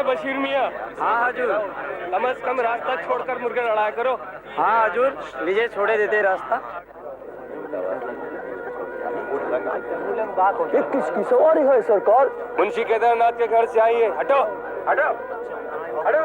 बशीर मियाँ। हाँ हजूर। कम से कम रास्ता छोड़कर मुर्गे लड़ाया करो। हाँ हजूर, लीजिए छोड़े देते रास्ता। ये किसकी सवारी है सरकार? मुंशी केदारनाथ के घर से आई है। हटो हटो हटो।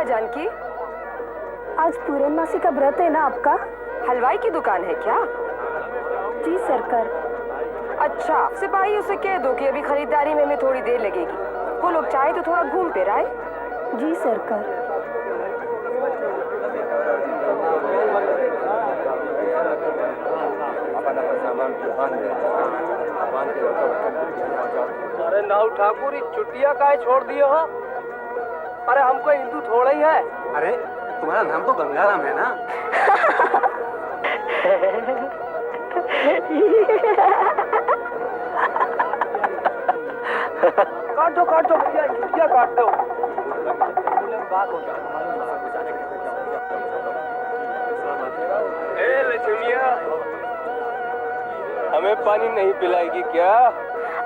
जानकी, आज पूर्णमासी का व्रत है ना आपका? हलवाई की दुकान है क्या? जी सरकार। अच्छा, सिपाही उसे कह दो कि अभी खरीदारी में थोड़ी देर लगेगी। वो लोग चाहे तो थोड़ा घूम फिर आए। जी सरकार। अरे नाउ ठाकुर, चुटिया काहे छोड़ दिए हो? अरे हमको हिंदू थोड़ा ही है। अरे तुम्हारा नाम तो गंगाराम है ना? काट दो भैया, चुटिया काट दो। ए लक्ष्मिया, हमें पानी नहीं पिलाएगी क्या?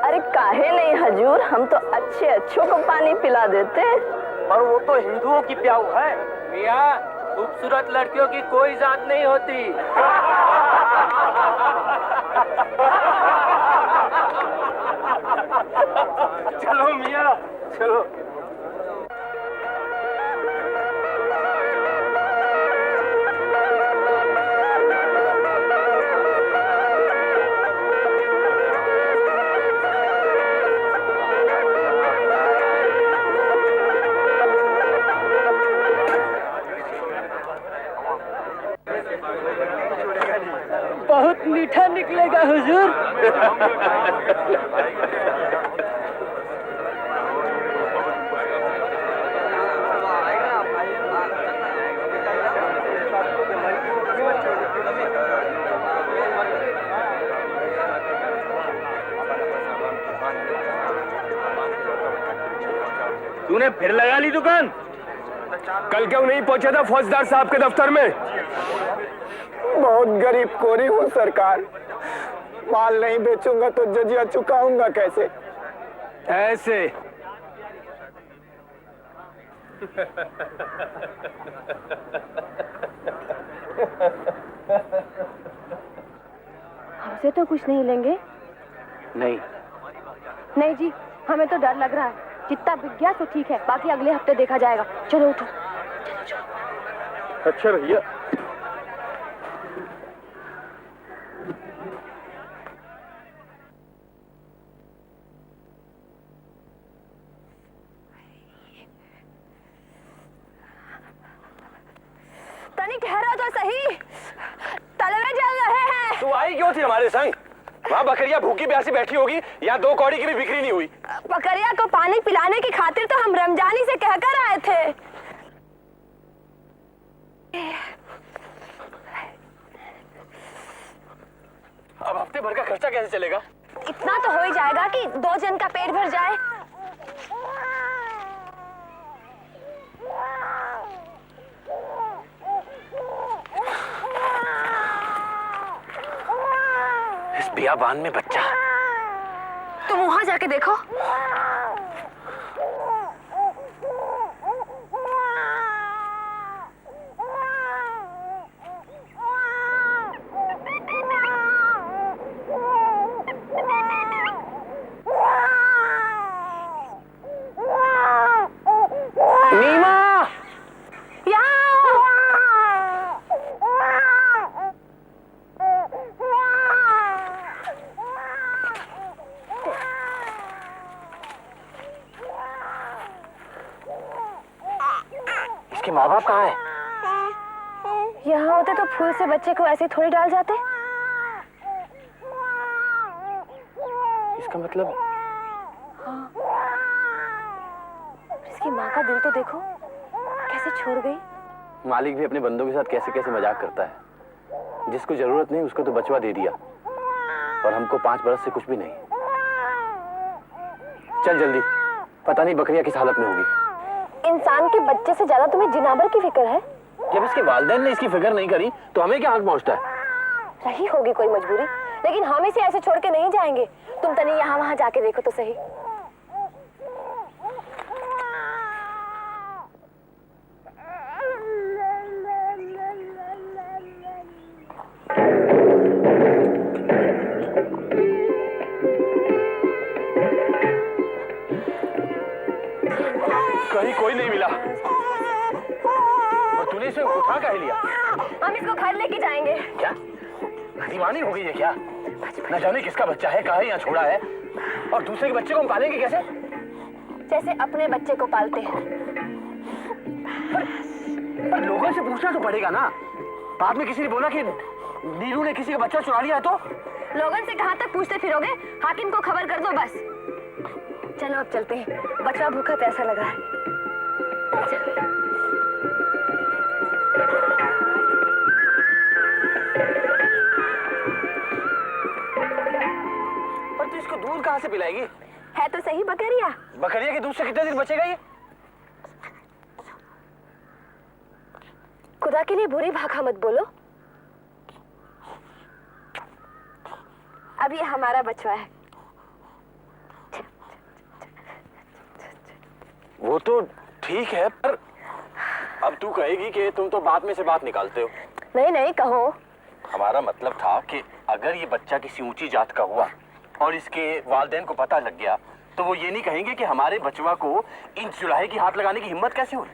अरे काहे नहीं हजूर, हम तो अच्छों को पानी पिला देते। पर वो तो हिंदुओं की प्याऊ है। मियाँ, खूबसूरत लड़कियों की कोई जात नहीं होती। चलो मियाँ, चलो। बहुत मीठा निकलेगा हुजूर। तूने फिर लगा ली दुकान? कल क्यों नहीं पहुंचा था फौजदार साहब के दफ्तर में? बहुत गरीब कोरी हूँ सरकार। माल नहीं बेचूंगा तो जजिया चुकाऊंगा कैसे? ऐसे हमसे तो कुछ नहीं लेंगे? नहीं जी, हमें तो डर लग रहा है। जितना बिक गया तो ठीक है, बाकी अगले हफ्ते देखा जाएगा। चलो उठो। अच्छा भैया। तनी ठहरो तो सही, तलवे जल रहे हैं। तू आई क्यों थी हमारे संग? वहाँ बकरिया भूखी प्यासी बैठी होगी, यहाँ 2 कौड़ी की भी बिक्री नहीं हुई। बकरिया को पानी पिलाने की खातिर तो हम रमजानी से कहकर आए थे। अब हफ्ते भर का खर्चा कैसे चलेगा? इतना तो हो ही जाएगा कि 2 जन का पेट भर जाए। इस बियाबान में बच्चा। तुम वहां जाके देखो। इसके माँ बाप कहाँ हैं? यहाँ होते तो फूल से बच्चे को ऐसे थोड़ी डाल जाते। इसका मतलब इसकी माँ का दिल तो देखो कैसे छोड़ गई। मालिक भी अपने बंदों के साथ कैसे कैसे मजाक करता है। जिसको जरूरत नहीं उसको तो बचवा दे दिया, और हमको 5 बरस से कुछ भी नहीं। चल जल्दी, पता नहीं बकरियां किस हालत में होगी। इंसान के बच्चे से ज्यादा तुम्हें जिनावर की फिक्र है। जब इसके वालिदैन ने इसकी फिक्र नहीं करी तो हमें क्या हक पहुंचता है? रही होगी कोई मजबूरी, लेकिन हम इसे ऐसे छोड़ के नहीं जाएंगे। तुम तनी यहाँ वहाँ जाके देखो तो सही। कहीं कोई नहीं मिला। और तूने इसे उठा काहे लिया? हम इसको घर लेके जाएंगे। क्या दीवानी हो गई है क्या? न जाने किसका बच्चा है, कहाँ यहाँ छोड़ा है, और दूसरे के बच्चे को हम पालेंगे कैसे? जैसे अपने बच्चे को पालते हैं। पर लोगों से पूछना तो पड़ेगा ना। बाद में किसी ने बोला कि नीरू ने किसी का बच्चा चुरा लिया तो? लोगों से कहाँ तक पूछते फिरोगे? हाकिम को खबर कर दो बस। चलो अब चलते हैं, बच्चा भूखा प्यासा लगा है। पर तू इसको दूध कहाँ से पिलाएगी? है तो सही बकरिया। बकरिया के दूध से कितने दिन बचेगा ये? खुदा के लिए बुरी भाषा मत बोलो। अब ये हमारा बचवा है। वो तो ठीक है, पर अब तू कहेगी कि तुम तो बात में से बात निकालते हो। नहीं नहीं कहो। हमारा मतलब था कि अगर ये बच्चा किसी ऊंची जात का हुआ और इसके वालिदैन को पता लग गया तो वो ये नहीं कहेंगे कि हमारे बचवा को इन चुराहे की हाथ लगाने की हिम्मत कैसे हुई?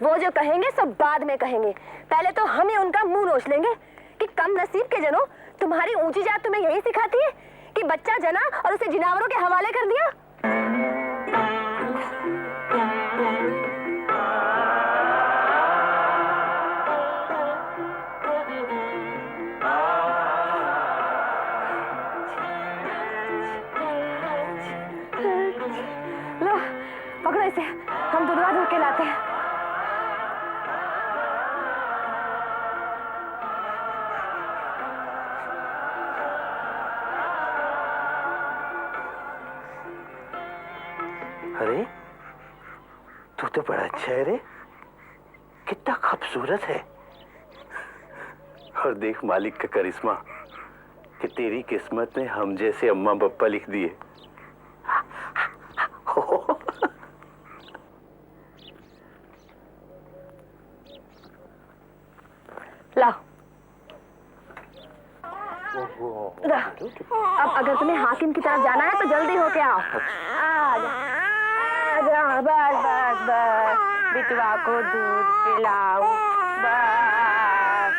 वो जो कहेंगे सब बाद में कहेंगे, पहले तो हम ही उनका मुंह नोच लेंगे कि कम नसीब के जनों, तुम्हारी ऊंची जात तुम्हें यही सिखाती है कि बच्चा जना और उसे जिनावरों के हवाले कर दिया। लो पकड़ो इसे, हम दूधवा धो के लाते हैं। अरे तू तो बड़ा अच्छा है रे, कितना खूबसूरत है। और देख मालिक का करिश्मा कि तेरी किस्मत ने हम जैसे अम्मा पप्पा लिख दिए। लाओ। अब अगर तुम्हें हाकिम की तरफ जाना है तो जल्दी होके आओ। आजा, बस बस बस, बिटवा को दूध पिलाओ बस।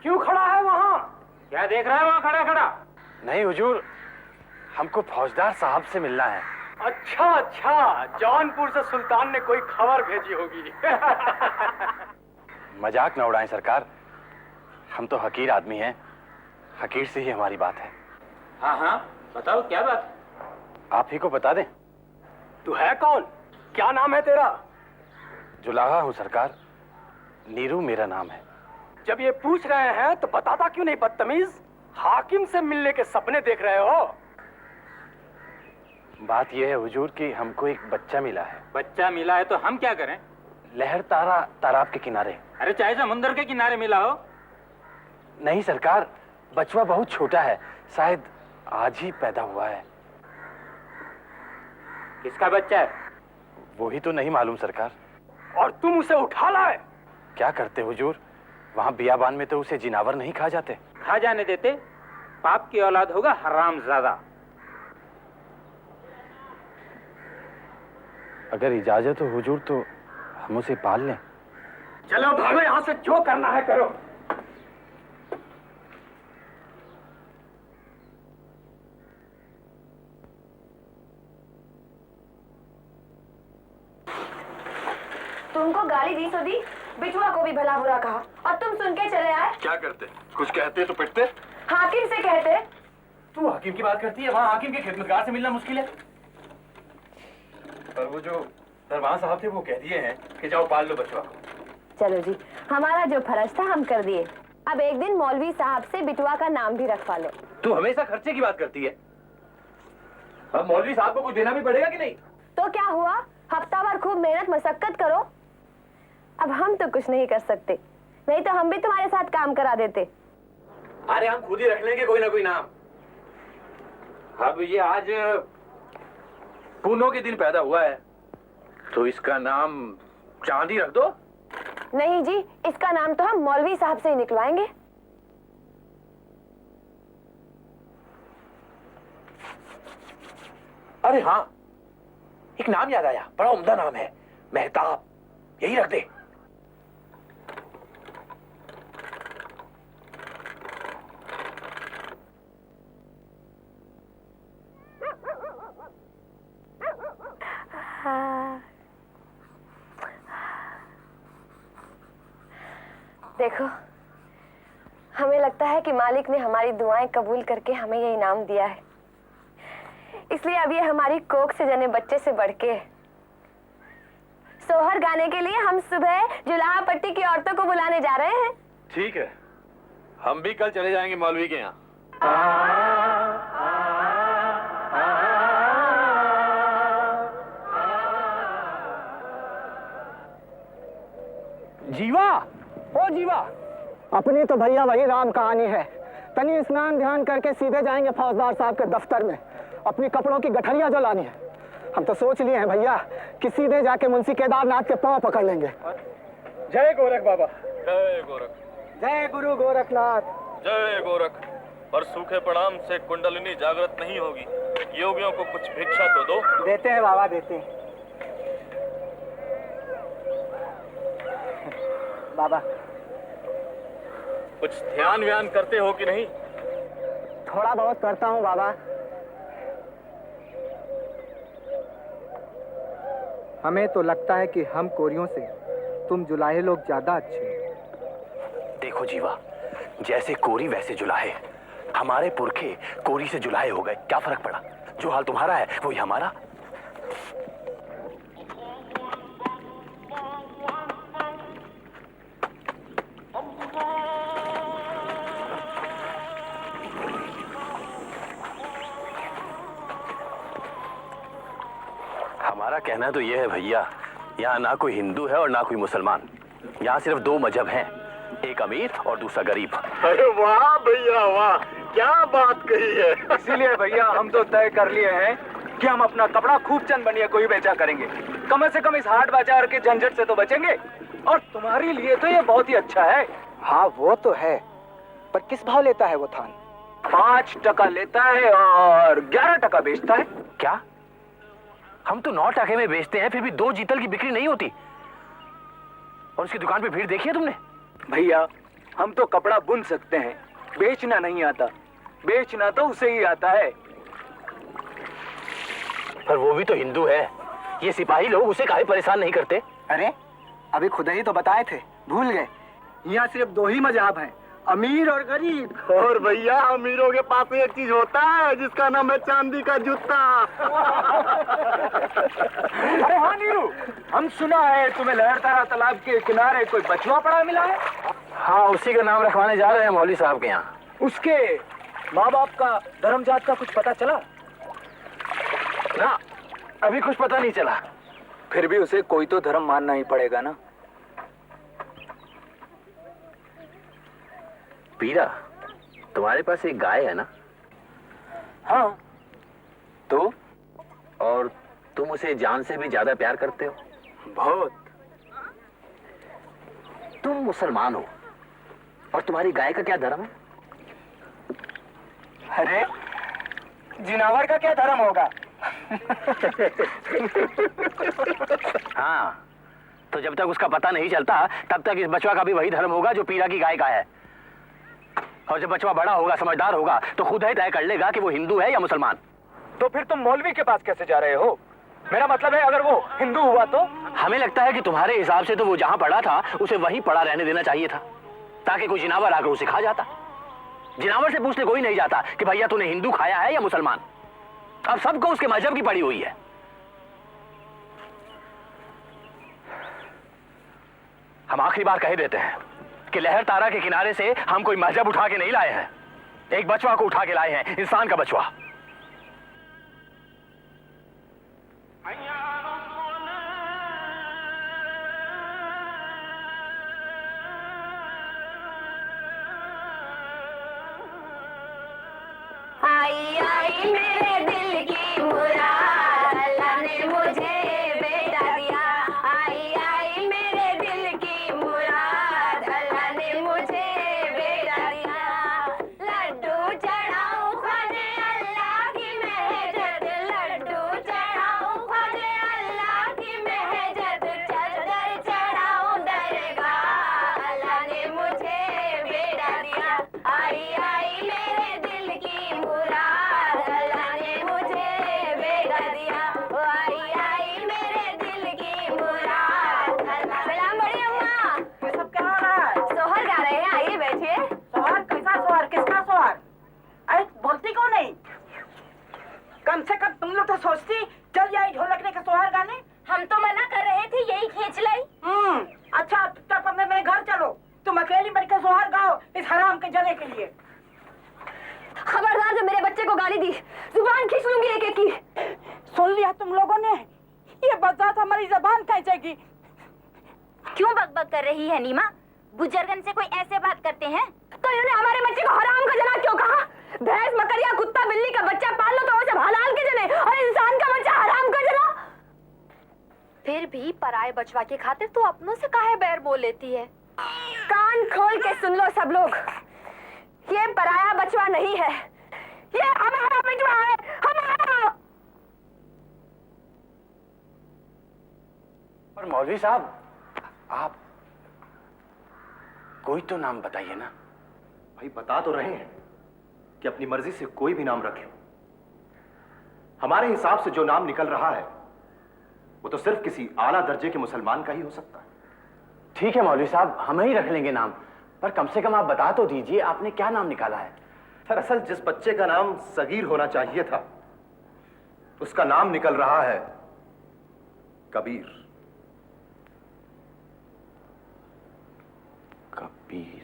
क्यों खड़ा है वहाँ? क्या देख रहा है वहाँ खड़ा खड़ा? नहीं हुजूर, हमको फौजदार साहब से मिलना है। अच्छा अच्छा, जौनपुर से सुल्तान ने कोई खबर भेजी होगी। मजाक न उड़ाएं सरकार, हम तो हकीर आदमी हैं, हकीर से ही हमारी बात है। हाँ हाँ बताओ क्या बात? आप ही को बता दें। तू है कौन? क्या नाम है तेरा? जुलाहा हूँ सरकार, नीरू मेरा नाम है। जब ये पूछ रहे हैं तो बताता क्यों नहीं बदतमीज? हाकिम से मिलने के सपने देख रहे हो? बात यह है हुजूर कि हमको एक बच्चा मिला है। बच्चा मिला है तो हम क्या करें? लहर तारा तालाब के किनारे। अरे चाहे समुद्र के किनारे मिला हो। नहीं सरकार, बचवा बहुत छोटा है, शायद आज ही पैदा हुआ है। किसका बच्चा है? वही तो नहीं मालूम सरकार। और तुम उसे उठा लाए? क्या करते हुजूर, वहाँ बियाबान में तो उसे जिनावर नहीं खा जाते। खा जाने देते, पाप की औलाद होगा हरामजादा। अगर इजाजत हो हुजूर तो हम उसे पाल लें। चलो भागो यहाँ से, जो करना है करो। तुमको गाली दी सो दी, बिटुआ को भी भला बुरा कहा और तुम सुन के चले आए। क्या करते? कुछ कहते तो पिटते। हाकिम से कहते। तू हाकिम की बात करती है? वहाँ हाकिम के खिदमतगार से मिलना मुश्किल है। पर वो जो दरबार साहब थे वो कह दिए हैं कि जाओ पाल लो बचवा को। चलो जी, हमारा जो फर्ज था हम कर दिए। अब एक दिन मौलवी साहब से बिटुआ का नाम भी रखवा लो। तू हमेशा खर्चे की बात करती है। अब मौलवी साहब को कुछ देना भी पड़ेगा कि नहीं? तो क्या हुआ, हफ्ता भर खूब मेहनत मशक्कत करो। अब हम तो कुछ नहीं कर सकते, नहीं तो हम भी तुम्हारे साथ काम करा देते। अरे हम खुद ही रख लेंगे कोई ना कोई नाम। अब ये आज पूनों के दिन पैदा हुआ है तो इसका नाम चांदी रख दो। नहीं जी, इसका नाम तो हम मौलवी साहब से ही निकलवाएंगे। अरे हाँ, एक नाम याद आया, बड़ा उम्दा नाम है, मेहताब। यही रख दे। देखो, हमें लगता है कि मालिक ने हमारी दुआएं कबूल करके हमें ये इनाम दिया है, इसलिए अब ये हमारी कोख से जने बच्चे से बढ़ के। सोहर गाने के लिए हम सुबह जुलाहा पट्टी की औरतों को बुलाने जा रहे हैं। ठीक है, हम भी कल चले जाएंगे मौलवी के यहाँ। जीवा, ओ जीवा, अपनी तो भैया वही राम कहानी है। तनी स्नान ध्यान करके सीधे जाएंगे फौजदार साहब के दफ्तर में, अपनी कपड़ों की गठरियां जो लानी है। हम तो सोच लिए हैं भैया कि सीधे जाके मुंशी केदारनाथ के पांव पकड़ लेंगे। जय गोरख बाबा। जय गोरख। जय गुरु गोरखनाथ। जय गोरख। पर सूखे प्रणाम से कुंडलिनी जागृत नहीं होगी। योगियों को कुछ भिक्षा तो दो। देते हैं बाबा, देते हैं। बाबा, कुछ ध्यान व्यान करते हो कि नहीं? थोड़ा बहुत करता हूँ बाबा। हमें तो लगता है कि हम कोरियों से तुम जुलाहे लोग ज्यादा अच्छे हो। देखो जीवा, जैसे कोरी वैसे जुलाहे। हमारे पुरखे कोरी से जुलाहे हो गए, क्या फर्क पड़ा? जो हाल तुम्हारा है वही हमारा। हमारा कहना तो यह है भैया, यहाँ ना कोई हिंदू है और ना कोई मुसलमान। यहाँ सिर्फ दो मजहब हैं, एक अमीर और दूसरा गरीब। अरे वाह भैया वाह, क्या बात कही है। इसीलिए भैया हम तो तय कर लिए हैं कि हम अपना कपड़ा खूब चंद बनिए को ही बेचा करेंगे। कम से कम इस हाट बाजार के झंझट से तो बचेंगे। और तुम्हारे लिए तो ये बहुत ही अच्छा है। हाँ वो तो है, पर किस भाव लेता है वो थान? 5 टका लेता है और 11 टका बेचता है। क्या? हम तो 9 टके में बेचते हैं, फिर भी 2 जीतल की बिक्री नहीं होती। और उसकी दुकान पे भीड़ देखी है तुमने? भैया हम तो कपड़ा बुन सकते हैं, बेचना नहीं आता। बेचना तो उसे ही आता है। पर वो भी तो हिंदू है। ये सिपाही लोग उसे काहे परेशान नहीं करते? अरे अभी खुद ही तो बताए थे, भूल गए? यहाँ सिर्फ 2 ही मजहब हैं, अमीर और गरीब। और भैया अमीरों के पास एक चीज होता है जिसका नाम है चांदी का जूता। अरे हाँ नीरू, हम सुना है तुम्हें लहरतारा तालाब के किनारे कोई बचवा पड़ा मिला है। हाँ, उसी का नाम रखवाने जा रहे हैं मौलवी साहब के यहाँ। उसके माँ बाप का धर्म जात का कुछ पता चला? ना, अभी कुछ पता नहीं चला। फिर भी उसे कोई तो धर्म मानना ही पड़ेगा ना। पीरा, तुम्हारे पास एक गाय है ना? हाँ, तो? और तुम उसे जान से भी ज्यादा प्यार करते हो? बहुत। तुम मुसलमान हो और तुम्हारी गाय का क्या धर्म है? अरे जिनावर का क्या धर्म होगा? हाँ, तो जब तक उसका पता नहीं चलता तब तक इस बचवा का भी वही धर्म होगा जो पीरा की गाय का है। और जब बचवा बड़ा होगा, समझदार होगा, तो खुद ही तय कर लेगा कि वो हिंदू है या मुसलमान। तो फिर तुम मौलवी के पास कैसे जा रहे हो? मेरा मतलब है अगर वो हिंदू हुआ तो? हमें लगता है कि तुम्हारे हिसाब से तो वो जहां पड़ा था उसे वहीं पड़ा रहने देना चाहिए था, ताकि कोई जिनावर आकर उसे खा जाता। जिनावर से पूछने कोई नहीं जाता कि भैया तूने हिंदू खाया है या मुसलमान। अब सबको उसके मजहब की पड़ी हुई है। हम आखिरी बार कह देते हैं कि लहर तारा के किनारे से हम कोई मजहब उठा के नहीं लाए हैं, एक बचवा को उठा के लाए हैं, इंसान का बचवा। आई आई मेरे दिल की मुराद, अल्लाह ने मुझे बेटा दिया। आई आई मेरे दिल की मुराद, अल्लाह ने मुझे बेटा दिया। लड्डू चढ़ाऊं ख्वाजे अल्लाह की महजत, लड्डू चढ़ाऊं ख्वाजे अल्लाह की महजत, चादर चढ़ाऊं दरगाह, अल्लाह ने मुझे बेटा दिया। आई आई मेरे दिल की मुराद, अल्लाह ने मुझे बेटा दिया। आई आई मेरे दिल की मुराद। सलाम बड़ी अम्मा। ये सब क्या हो रहा है? सोहर गा रहे हैं, आइए बैठिए। सोहर? कैसा सोहर? किसका सोहर? अरे बोलती क्यों नहीं? कम से कम तुम लोग तो सोचती चल जाए ढोलक लेकर सोहर गाने। हम तो मना कर रहे थे, यही खींच लाई। अच्छा तब अपने मेरे घर चलो, तुम अकेली बैठकर सोहर गाओ इस हराम के जले के लिए। खबरदार, जब मेरे बच्चे को गाली दी जुबान खींच लूंगी एक एक की। सुन लिया तुम लोगों ने? ये बजात हमारी जबान खींचेगी। क्यों बकबक कर रही है नीमा? बुजुर्गन से कोई ऐसे बात करते हैं? तो इन्होंने हमारे बच्चे को हराम का जना क्यों कहा? भैंस बकरिया कुत्ता बिल्ली का बच्चा पाल लो तो वो सब हलाल के जने, और इंसान का बच्चा हराम का जना। फिर भी पराये बचवा के खातिर तो अपनों से काहे बैर बोल लेती है? कान खोल के सुन लो सब लोग, ये पराया बचवा नहीं है, ये हमारा बचवा है, हमारा। और मौलवी साहब, आप कोई तो नाम बताइए ना। भाई बता तो रहे हैं कि अपनी मर्जी से कोई भी नाम रखें। हमारे हिसाब से जो नाम निकल रहा है वो तो सिर्फ किसी आला दर्जे के मुसलमान का ही हो सकता है। ठीक है मौलवी साहब, हम ही रख लेंगे नाम, पर कम से कम आप बता तो दीजिए आपने क्या नाम निकाला है। दरअसल जिस बच्चे का नाम सगीर होना चाहिए था उसका नाम निकल रहा है कबीर। कबीर?